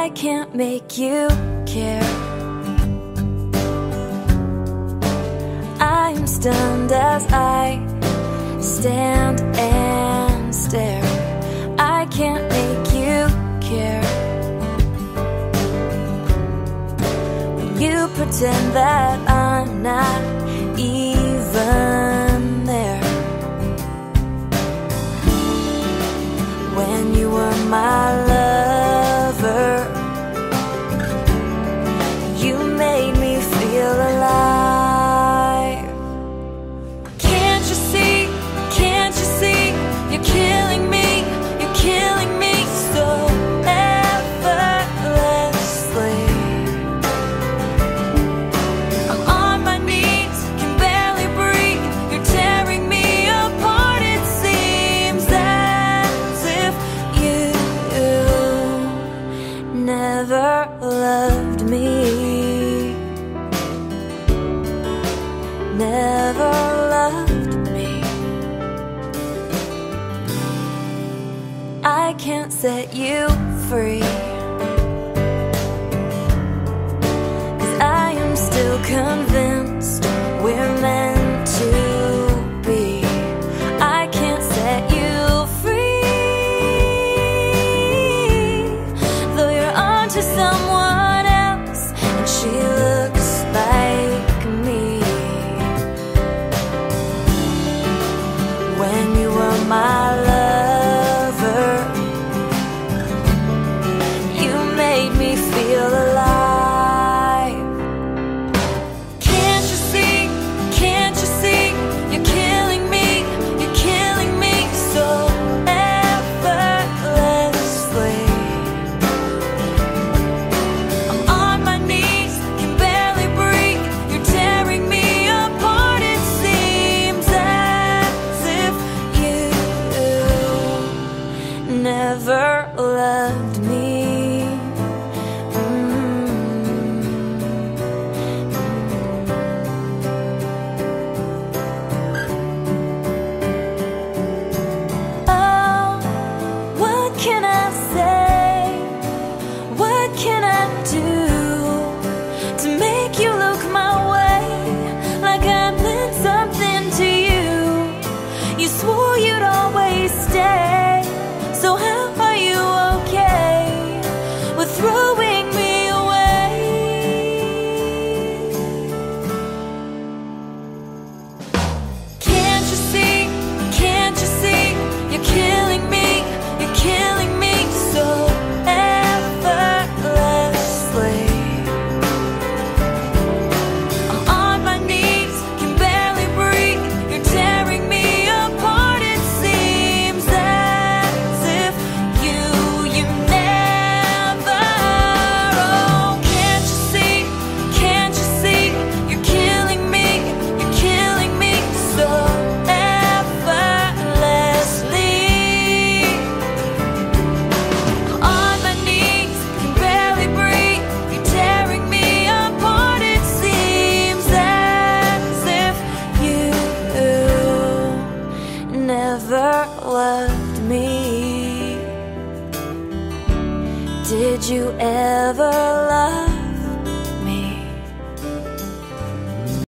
I can't make you care. I'm stunned as I stand and stare. I can't make you care. When you pretend that I'm not even there. When you were my lover, you made me feel alive. Can't you see, can't you see, you're killing me, you're killing me so effortlessly. I'm on my knees, can barely breathe, you're tearing me apart. It seems as if you never loved me, never loved me. I can't set you free, 'cause I am still convinced we're meant to be. I can't set you free, though you're onto someone else and she looks like me. When you were my lover, you made me feel alive. Can't you see, can't you see, you're killing me, you're killing me so effortlessly. I'm on my knees, can barely breathe, you're tearing me apart. It seems as if you never loved me. Oh, what can I say? What can I do to make you look my way, like I meant something to you? You swore you'd always stay, so how are you okay with throwing me away? Can't you see, can't you see, you're killing me, you're killing me so effortlessly. I'm on my knees, can barely breathe, you're tearing me apart. It seems as if you never. Oh, can't you see, can't you see, you're killing me so effortlessly. I'm on my knees, can barely breathe, you're tearing me apart. It seems as if you never loved me. Did you ever